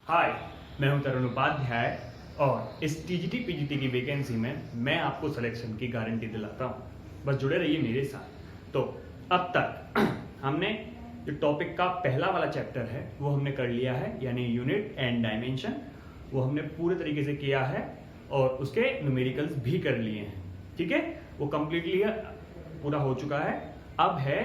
हाय, मैं हूं तरुण उपाध्याय और इस टीजीटी पीजीटी की वैकेंसी में मैं आपको सिलेक्शन की गारंटी दिलाता हूं। बस जुड़े रहिए मेरे साथ। तो अब तक हमने जो टॉपिक का पहला वाला चैप्टर है वो हमने कर लिया है, यानी यूनिट एंड डायमेंशन। वो हमने पूरे तरीके से किया है और उसके न्यूमेरिकल्स भी कर लिए हैं। ठीक है, वो कंप्लीटली पूरा हो चुका है। अब है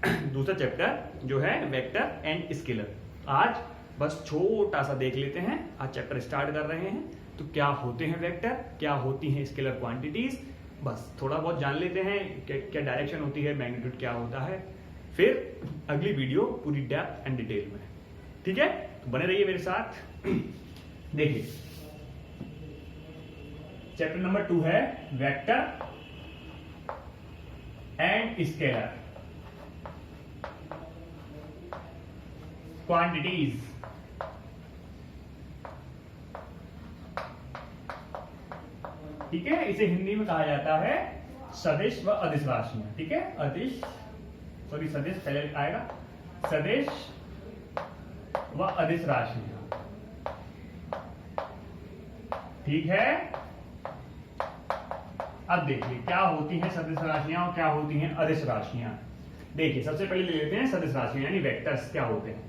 दूसरा चैप्टर जो है वेक्टर एंड स्केलर। आज बस छोटा सा देख लेते हैं। आज चैप्टर स्टार्ट कर रहे हैं तो क्या होते हैं वेक्टर, क्या होती हैं स्केलर क्वांटिटीज, बस थोड़ा बहुत जान लेते हैं क्या डायरेक्शन होती है, मैग्नीट्यूड क्या होता है। फिर अगली वीडियो पूरी डेप्थ एंड डिटेल में। ठीक है, तो बने रहिए मेरे साथ। देखिए चैप्टर नंबर 2 है वेक्टर एंड स्केलर क्वांटिटीज। ठीक है, इसे हिंदी में कहा जाता है सदिश व अदिश राशियां। ठीक है, सदिश पहले आएगा, सदिश व अदिश राशियां। ठीक है, अब देखिए क्या होती हैं सदिश राशियां और क्या होती हैं अदिश राशियां। देखिए सबसे पहले ले लेते हैं सदिश राशियां यानी वेक्टर्स क्या होते हैं।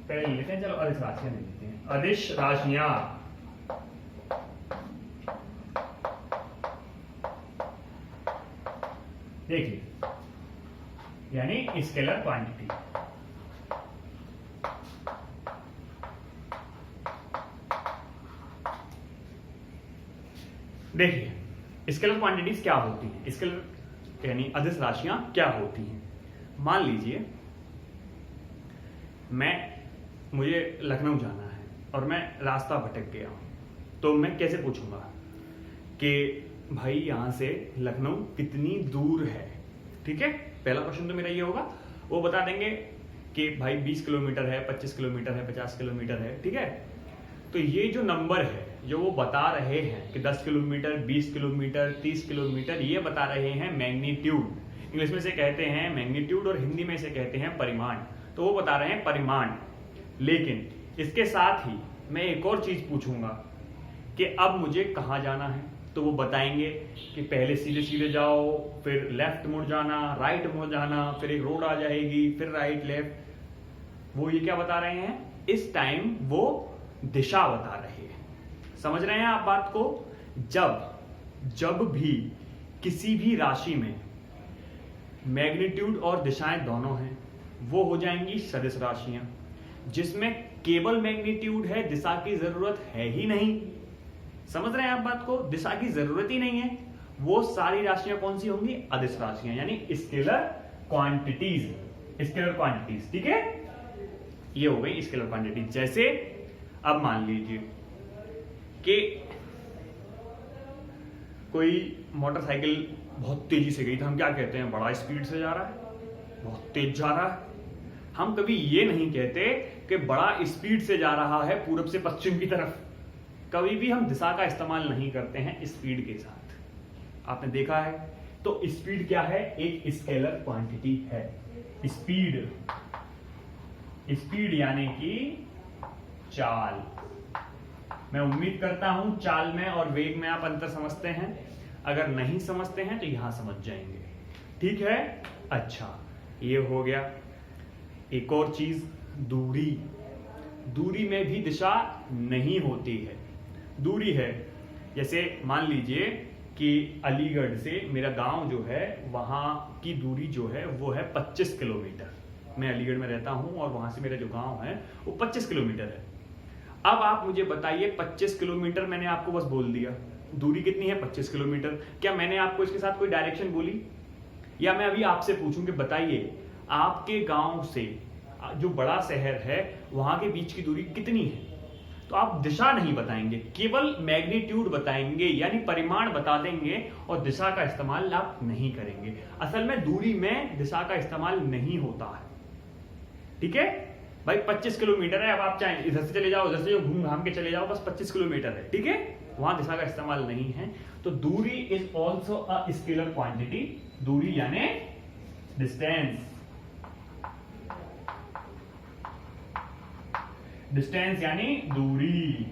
पहले ले लेते हैं, चलो अदिश राशियां ले लेते हैं। अदिश राशियां देखिए यानी स्केलर क्वांटिटी। देखिए स्केलर क्वांटिटीज क्या होती हैं, स्केलर यानी अदिश राशियां क्या होती हैं। मान लीजिए मुझे लखनऊ जाना है और मैं रास्ता भटक गया हूं, तो मैं कैसे पूछूंगा कि भाई यहां से लखनऊ कितनी दूर है। ठीक है, पहला क्वेश्चन तो मेरा ये होगा। वो बता देंगे कि भाई 20 किलोमीटर है, 25 किलोमीटर है, 50 किलोमीटर है। ठीक है, तो ये जो नंबर है जो वो बता रहे हैं कि 10 किलोमीटर, 20 किलोमीटर, 30 किलोमीटर, ये बता रहे हैं मैग्नीट्यूड। इंग्लिश में से कहते हैं मैग्नीट्यूड और हिंदी में से कहते हैं परिमाण। तो वो बता रहे हैं परिमाण। लेकिन इसके साथ ही मैं एक और चीज पूछूंगा कि अब मुझे कहां जाना है, तो वो बताएंगे कि पहले सीधे सीधे जाओ, फिर लेफ्ट मुड़ जाना, राइट मुड़ जाना, फिर एक रोड आ जाएगी, फिर राइट लेफ्ट। वो ये क्या बता रहे हैं, इस टाइम वो दिशा बता रहे हैं। समझ रहे हैं आप बात को। जब भी किसी भी राशि में मैग्नीट्यूड और दिशाएं दोनों हैं, वो हो जाएंगी सदिश राशियां। जिसमें केवल मैग्नीट्यूड है, दिशा की जरूरत है ही नहीं। समझ रहे हैं आप बात को, दिशा की जरूरत ही नहीं है, वो सारी राशियां कौन सी होंगी, अदिश राशियां यानी स्केलर क्वांटिटीज। स्केलर क्वांटिटीज, ठीक है, ये हो गई स्केलर क्वांटिटीज। जैसे अब मान लीजिए कि कोई मोटरसाइकिल बहुत तेजी से गई, तो हम क्या कहते हैं, बड़ा स्पीड से जा रहा है, बहुत तेज जा रहा है। हम कभी ये नहीं कहते कि बड़ा स्पीड से जा रहा है पूरब से पश्चिम की तरफ। कभी भी हम दिशा का इस्तेमाल नहीं करते हैं स्पीड के साथ, आपने देखा है। तो स्पीड क्या है, एक स्केलर क्वांटिटी है। स्पीड यानी कि चाल। मैं उम्मीद करता हूं चाल में और वेग में आप अंतर समझते हैं। अगर नहीं समझते हैं तो यहां समझ जाएंगे। ठीक है, अच्छा ये हो गया। एक और चीज, दूरी में भी दिशा नहीं होती है। दूरी है, जैसे मान लीजिए कि अलीगढ़ से मेरा गांव जो है वहां की दूरी जो है वो है 25 किलोमीटर। मैं अलीगढ़ में रहता हूं और वहां से मेरा जो गांव है वो 25 किलोमीटर है। अब आप मुझे बताइए 25 किलोमीटर मैंने आपको बस बोल दिया, दूरी कितनी है 25 किलोमीटर। क्या मैंने आपको इसके साथ कोई डायरेक्शन बोली, या मैं अभी आपसे पूछूं कि बताइए आपके गांव से जो बड़ा शहर है वहां के बीच की दूरी कितनी है, तो आप दिशा नहीं बताएंगे, केवल मैग्नीट्यूड बताएंगे यानी परिमाण बता देंगे और दिशा का इस्तेमाल आप नहीं करेंगे। असल में दूरी में दिशा का इस्तेमाल नहीं होता है। ठीक है भाई, 25 किलोमीटर है, अब आप चाहें इधर से चले जाओ, उधर से घूम घाम के चले जाओ, बस 25 किलोमीटर है। ठीक है, वहां दिशा का इस्तेमाल नहीं है। तो दूरी is also a scalar quantity. दूरी यानी डिस्टेंस। डिस्टेंस यानी दूरी,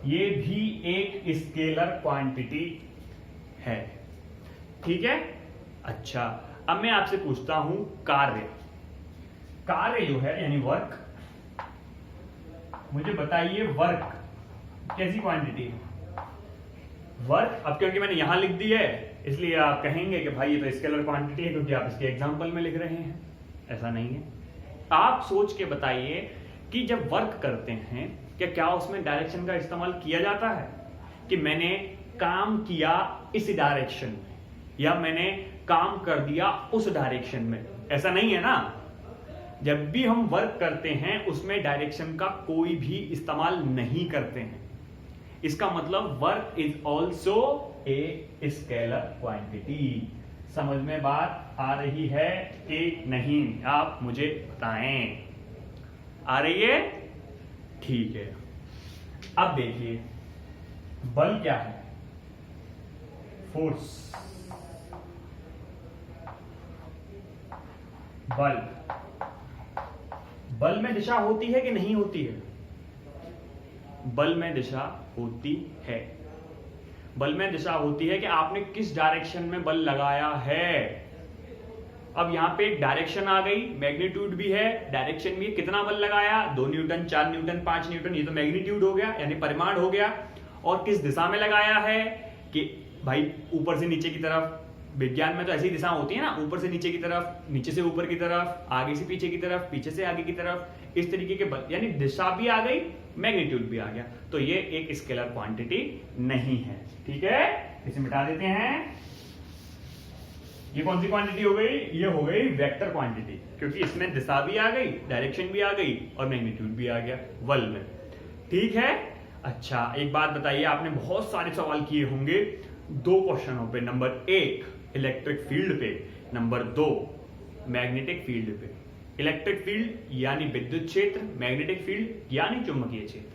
ये भी एक स्केलर क्वांटिटी है। ठीक है। अच्छा, अब मैं आपसे पूछता हूं कार्य। कार्य जो है यानी वर्क, मुझे बताइए वर्क कैसी क्वांटिटी है? वर्क, अब क्योंकि मैंने यहां लिख दी है इसलिए आप कहेंगे कि भाई ये तो स्केलर क्वांटिटी है क्योंकि आप इसके एग्जांपल में लिख रहे हैं। ऐसा नहीं है। आप सोच के बताइए कि जब वर्क करते हैं क्या उसमें डायरेक्शन का इस्तेमाल किया जाता है कि मैंने काम किया इस डायरेक्शन में या मैंने काम कर दिया उस डायरेक्शन में? ऐसा नहीं है ना। जब भी हम वर्क करते हैं उसमें डायरेक्शन का कोई भी इस्तेमाल नहीं करते हैं। इसका मतलब work is also a scalar quantity. समझ में बात आ रही है कि नहीं? आप मुझे बताएं। आ रही है? ठीक है। अब देखिए बल क्या है? फोर्स। बल, बल में दिशा होती है कि नहीं होती है? बल में दिशा होती है। बल में दिशा होती है कि आपने किस डायरेक्शन में बल लगाया है। अब यहां पे एक डायरेक्शन आ गई, मैग्नीट्यूड भी है, डायरेक्शन भी, कितना बल लगाया? 2 न्यूटन, 4 न्यूटन, 5 न्यूटन, ये तो मैग्नीट्यूड हो गया यानी परिमाण हो गया। और किस दिशा में लगाया है कि भाई ऊपर से नीचे की तरफ। विज्ञान में तो ऐसी दिशा होती है ना, ऊपर से नीचे की तरफ, नीचे से ऊपर की तरफ, आगे से पीछे की तरफ, पीछे से आगे की तरफ, इस तरीके के बल, यानी दिशा भी आ गई, मैग्नीट्यूड भी आ गया। तो ये एक स्केलर क्वांटिटी नहीं है। ठीक है, इसे मिटा देते हैं। ये कौन सी क्वांटिटी हो गई? ये हो गई वेक्टर क्वांटिटी, क्योंकि इसमें दिशा भी आ गई, डायरेक्शन भी आ गई और मैग्नीट्यूड भी आ गया बल में। ठीक है। अच्छा, एक बात बताइए, आपने बहुत सारे सवाल किए होंगे 2 क्वेश्चनों पे। नंबर 1 इलेक्ट्रिक फील्ड पे, नंबर 2 मैग्नेटिक फील्ड पे। इलेक्ट्रिक फील्ड यानी विद्युत क्षेत्र, मैग्नेटिक फील्ड यानी चुंबकीय क्षेत्र।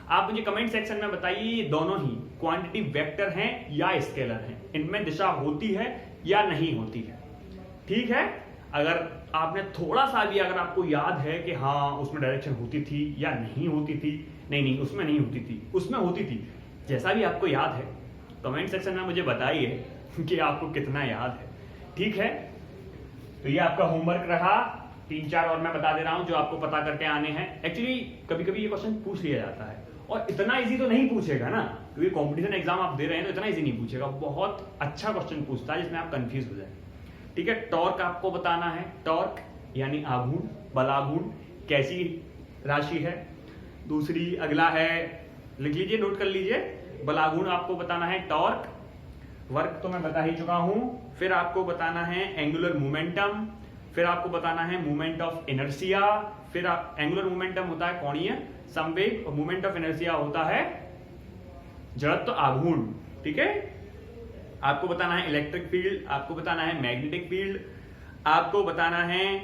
आप मुझे कमेंट सेक्शन में बताइए ये दोनों ही क्वांटिटी वेक्टर हैं या स्केलर हैं, इनमें दिशा होती है या नहीं होती है। ठीक है। अगर आपने थोड़ा सा भी, अगर आपको याद है कि हाँ उसमें डायरेक्शन होती थी या नहीं होती थी, नहीं उसमें नहीं होती थी, उसमें होती थी, जैसा भी आपको याद है कमेंट सेक्शन में मुझे बताइए कि आपको कितना याद है। ठीक है। तो ये आपका होमवर्क रहा। 3-4 और मैं बता दे रहा हूं जो आपको पता करके आने हैं। एक्चुअली कभी कभी ये क्वेश्चन पूछ लिया जाता है और इतना इजी तो नहीं पूछेगा ना, क्योंकि कॉम्पिटिशन एग्जाम आप दे रहे हैं तो इतना इजी नहीं पूछेगा। बहुत अच्छा क्वेश्चन पूछता है जिसमें आप कंफ्यूज हो जाए। ठीक है। टॉर्क आपको बताना है। टॉर्क यानी आघूर्ण, बलाघूर्ण कैसी राशि है। दूसरी अगला है, लिख लीजिए, नोट कर लीजिए, बलाघूर्ण आपको बताना है। टॉर्क, वर्क तो मैं बता ही चुका हूं। फिर आपको बताना है एंगुलर मोमेंटम, फिर आपको बताना है मोमेंट ऑफ इनर्शिया। फिर एंगुलर मोमेंटम होता है कोणीय संवेग और मोमेंट ऑफ इनर्शिया होता है जड़त्व आघूर्ण। ठीक है। आपको बताना है इलेक्ट्रिक फील्ड, आपको बताना है मैग्नेटिक फील्ड, आपको बताना है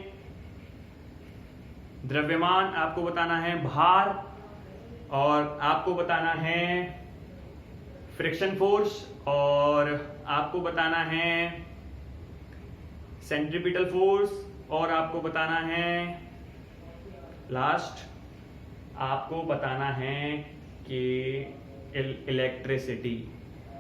द्रव्यमान, आपको बताना है भार, और आपको बताना है फ्रिक्शन फोर्स, और आपको बताना है सेंट्रीपिटल फोर्स, और आपको बताना है लास्ट, आपको बताना है कि electricity.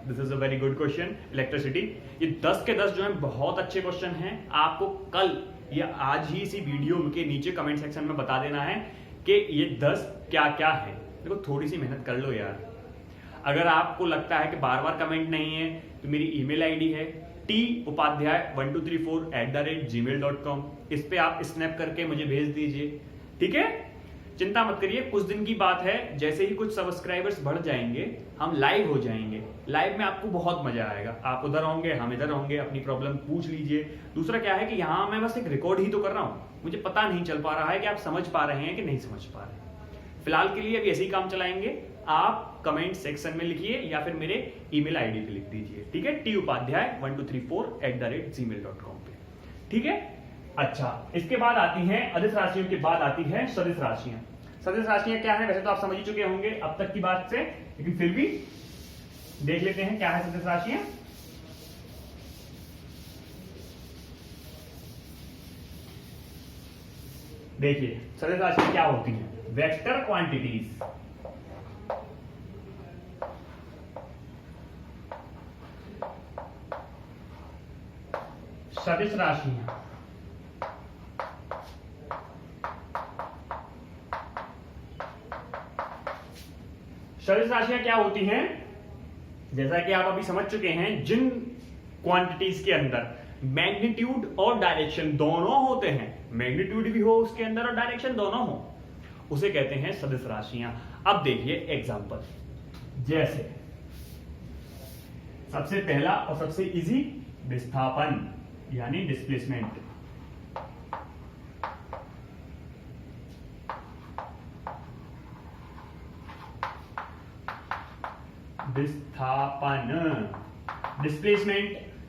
This is a very good question, electricity. ये 10 के 10 जो है बहुत अच्छे क्वेश्चन हैं। आपको कल या आज ही इसी वीडियो के नीचे कमेंट सेक्शन में बता देना है कि ये 10 क्या क्या है। देखो थोड़ी सी मेहनत कर लो यार। अगर आपको लगता है कि बार बार कमेंट नहीं है तो मेरी ईमेल आईडी है tupadhyay1234@gmail.com। इस पे आप स्नैप करके मुझे भेज दीजिए। ठीक है। चिंता मत करिए, कुछ दिन की बात है, जैसे ही कुछ सब्सक्राइबर्स बढ़ जाएंगे हम लाइव हो जाएंगे। लाइव में आपको बहुत मजा आएगा। आप उधर होंगे, हम इधर होंगे, अपनी प्रॉब्लम पूछ लीजिए। दूसरा क्या है कि यहाँ मैं बस एक रिकॉर्ड ही तो कर रहा हूँ, मुझे पता नहीं चल पा रहा है कि आप समझ पा रहे हैं कि नहीं समझ पा रहे हैं। फिलहाल के लिए अभी ऐसे ही काम चलाएंगे। आप कमेंट सेक्शन में लिखिए या फिर मेरे ईमेल आईडी पे लिख दीजिए। ठीक है, tupadhyay1234@gmail.com पे। ठीक है। अच्छा, इसके बाद आती हैं अदिश राशियों के बाद आती है सदिश राशियां। सदिश राशियां क्या है वैसे तो आप समझ ही चुके होंगे अब तक की बात से, लेकिन फिर भी देख लेते हैं क्या है सदिश राशियां। देखिए सदिश राशि क्या होती है, वेक्टर क्वांटिटीज। सदिश राशियां सदिश राशियां क्या होती हैं, जैसा कि आप अभी समझ चुके हैं, जिन क्वांटिटीज के अंदर मैग्नीट्यूड और डायरेक्शन दोनों होते हैं, मैग्नीट्यूड भी हो उसके अंदर और डायरेक्शन दोनों हो, उसे कहते हैं सदिश राशियां। अब देखिए एग्जांपल, जैसे सबसे पहला और सबसे इजी, विस्थापन यानी डिस्प्लेसमेंट। विस्थापन,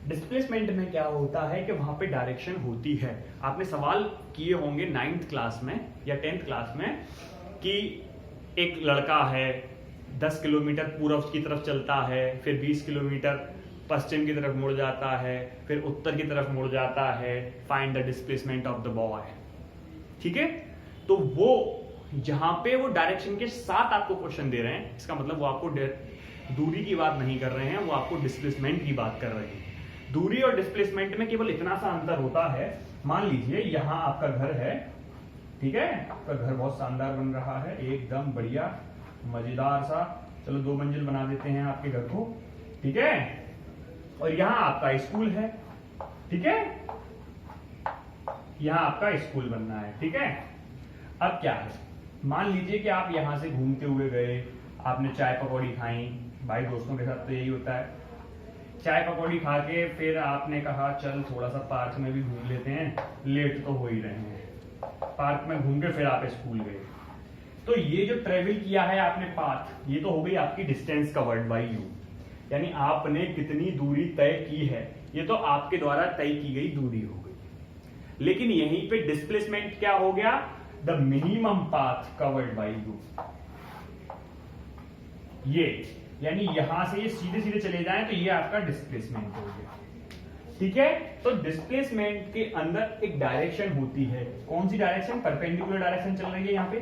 डिस्प्लेसमेंट में क्या होता है कि वहां पे डायरेक्शन होती है। आपने सवाल किए होंगे 9th क्लास में या 10th क्लास में कि एक लड़का है 10 किलोमीटर पूर्व की तरफ चलता है, फिर 20 किलोमीटर पश्चिम की तरफ मुड़ जाता है, फिर उत्तर की तरफ मुड़ जाता है, find the displacement of the boy. ठीक है, तो वो जहां पे वो डायरेक्शन के साथ आपको क्वेश्चन दे रहे हैं, इसका मतलब वो आपको दूरी की बात नहीं कर रहे हैं, वो आपको डिस्प्लेसमेंट की बात कर रहे हैं। दूरी और डिस्प्लेसमेंट में केवल इतना सा अंतर होता है, मान लीजिए यहां आपका घर है, ठीक है, आपका घर बहुत शानदार बन रहा है, एकदम बढ़िया मजेदार सा, चलो 2 मंजिल बना देते हैं आपके घर को, ठीक है, और यहां आपका स्कूल है, ठीक है, यहां आपका स्कूल बनना है, ठीक है। अब क्या है, मान लीजिए कि आप यहां से घूमते हुए गए, आपने चाय पकौड़ी खाई, भाई दोस्तों के साथ तो यही होता है, चाय पकौड़ी खा के फिर आपने कहा चल थोड़ा सा पार्क में भी घूम लेते हैं, लेट तो हो ही रहे हैं, पार्क में घूम के फिर आप स्कूल गए। तो ये जो ट्रेवल किया है आपने पाथ, ये तो हो गई आपकी डिस्टेंस कवर्ड बाय यू, यानी आपने कितनी दूरी तय की है, ये तो आपके द्वारा तय की गई दूरी हो गई। लेकिन यहीं पे डिस्प्लेसमेंट क्या हो गया, the minimum path covered by you, ये यानी यहां से ये सीधे सीधे चले जाएं तो ये आपका डिस्प्लेसमेंट हो गया, ठीक है। तो डिस्प्लेसमेंट के अंदर एक डायरेक्शन होती है, कौन सी डायरेक्शन, परपेंडिकुलर डायरेक्शन चल रही है यहाँ पे,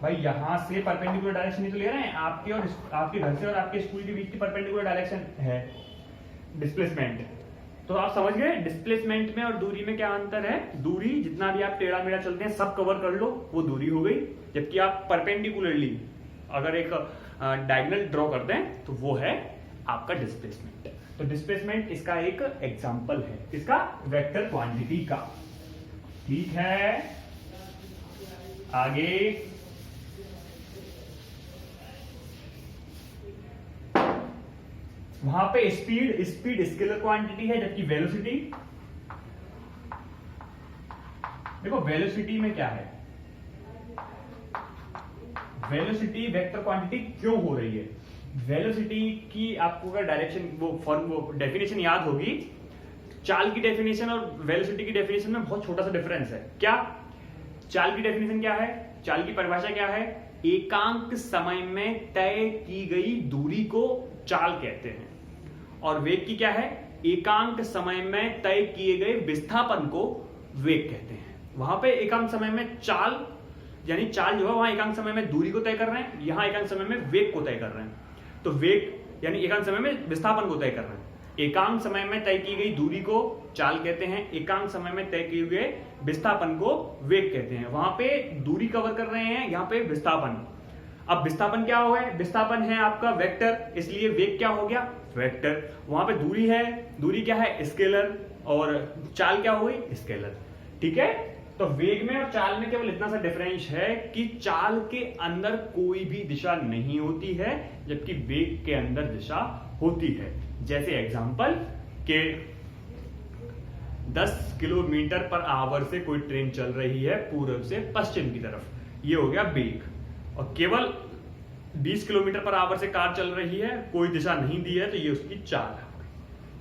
भाई यहां से परपेंडिकुलर डायरेक्शन ही तो ले रहे हैं, आपके और आपके घर से और आपके स्कूल के बीच की परपेंडिकुलर डायरेक्शन है डिस्प्लेसमेंट। तो आप समझ गए डिस्प्लेसमेंट में और दूरी में क्या अंतर है, दूरी जितना भी आप टेढ़ा मेढ़ा चलते हैं सब कवर कर लो, वो दूरी हो गई, जबकि आप परपेंडिकुलरली अगर एक डायगोनल ड्रॉ करते हैं तो वो है आपका डिस्प्लेसमेंट। तो डिस्प्लेसमेंट इसका एक एग्जांपल है, इसका वेक्टर क्वांटिटी का, ठीक है। आगे वहां पे स्पीड स्केलर क्वांटिटी है, जबकि वेलोसिटी, देखो वेलोसिटी में क्या है, वेलोसिटी वेक्टर क्वांटिटी क्यों हो रही है, वेलोसिटी की आपको अगर डायरेक्शन वो डेफिनेशन याद होगी, चाल की डेफिनेशन और वेलोसिटी की डेफिनेशन में बहुत छोटा सा डिफरेंस है। क्या चाल की डेफिनेशन क्या है, चाल की परिभाषा क्या है, एकांक समय में तय की गई दूरी को चाल कहते हैं, और वेग की क्या है, एकांक समय में तय किए गए विस्थापन को वेग कहते हैं। वहां पे एकांक समय में चाल यानी चाल जो है वहां एकांक समय में दूरी को तय कर रहे हैं, यहां एकांक समय में वेग को तय कर रहे हैं। तो वेग यानी एकांक समय में विस्थापन को तय कर रहे हैं, एकांक समय में तय की गई दूरी को चाल कहते हैं, एकांक समय में तय किए हुए विस्थापन को वेग कहते हैं। वहां पे दूरी कवर कर रहे हैं, यहाँ पे विस्थापन। अब विस्थापन क्या हो गया, विस्थापन है आपका वेक्टर, इसलिए वेग क्या हो गया, वेक्टर। वहां पे दूरी है, दूरी क्या है, स्केलर, और चाल क्या हो गई, स्केलर, ठीक है। तो वेग में और चाल में केवल इतना सा डिफरेंस है कि चाल के अंदर कोई भी दिशा नहीं होती है, जबकि वेग के अंदर दिशा होती है। जैसे एग्जांपल के 10 किलोमीटर पर आवर से कोई ट्रेन चल रही है पूर्व से पश्चिम की तरफ, ये हो गया वेग, और केवल 20 किलोमीटर पर आवर से कार चल रही है, कोई दिशा नहीं दी है, तो ये उसकी चाल है,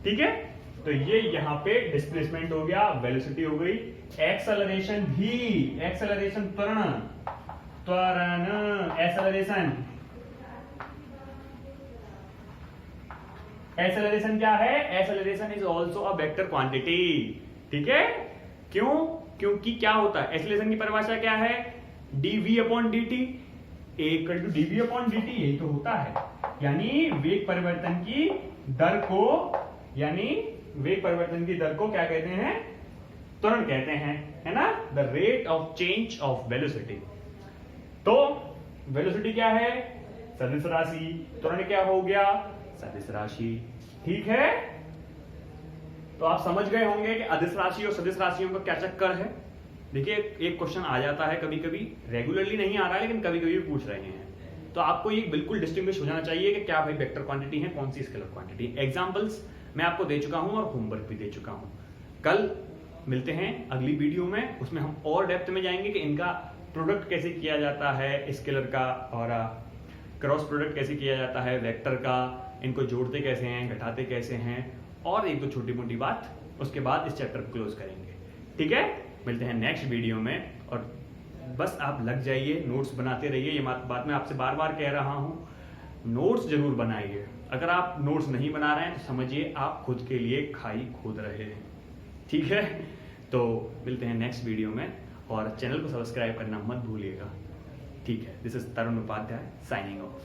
ठीक है। तो ये यहां पे डिस्प्लेसमेंट हो गया, वेलोसिटी हो गई। एक्सेलरेशन भी, एक्सेलरेशन त्वरण, एक्सेलरेशन, एक्सेलरेशन क्या है, acceleration is also a vector quantity, ठीक है। क्यों, क्योंकि क्या होता है, एक्सीलरेशन की परिभाषा क्या है, dv upon dt equal to dv upon dt, यही तो होता है। यानी वेग परिवर्तन की दर को, यानी वेग परिवर्तन की दर को क्या कहते हैं, त्वरण कहते हैं, है ना, the rate of change of velocity. तो वेलोसिटी क्या है, सदिश राशि, त्वरण क्या हो गया, सदिश राशि। ठीक है, तो आप समझ गए होंगे कि अदिश राशि और सदिश राशियों का क्या चक्कर है। देखिए एक क्वेश्चन आ जाता है कभी कभी, रेगुलरली नहीं आ रहा है लेकिन कभी कभी पूछ रहे हैं, तो आपको ये बिल्कुल डिस्टिंग्विश हो जाना चाहिए कि क्या भाई वेक्टर क्वांटिटी है, कौन सी स्केलर क्वांटिटी। एग्जांपल्स मैं आपको दे चुका हूं और होमवर्क भी दे चुका हूं। कल मिलते हैं अगली वीडियो में, उसमें हम और डेप्थ में जाएंगे कि इनका प्रोडक्ट कैसे किया जाता है, स्केलर का और क्रॉस प्रोडक्ट कैसे किया जाता है वेक्टर का, इनको जोड़ते कैसे हैं, घटाते कैसे हैं, और एक दो छोटी मोटी बात, उसके बाद इस चैप्टर को क्लोज करेंगे। ठीक है, मिलते हैं नेक्स्ट वीडियो में, और बस आप लग जाइए, नोट्स बनाते रहिए। ये बात मैं आपसे बार बार कह रहा हूं, नोट्स जरूर बनाइए। अगर आप नोट्स नहीं बना रहे हैं तो समझिए आप खुद के लिए खाई खोद रहे हैं। ठीक है, तो मिलते हैं नेक्स्ट वीडियो में, और चैनल को सब्सक्राइब करना मत भूलिएगा। ठीक है, this is Tarun Upadhyay signing of.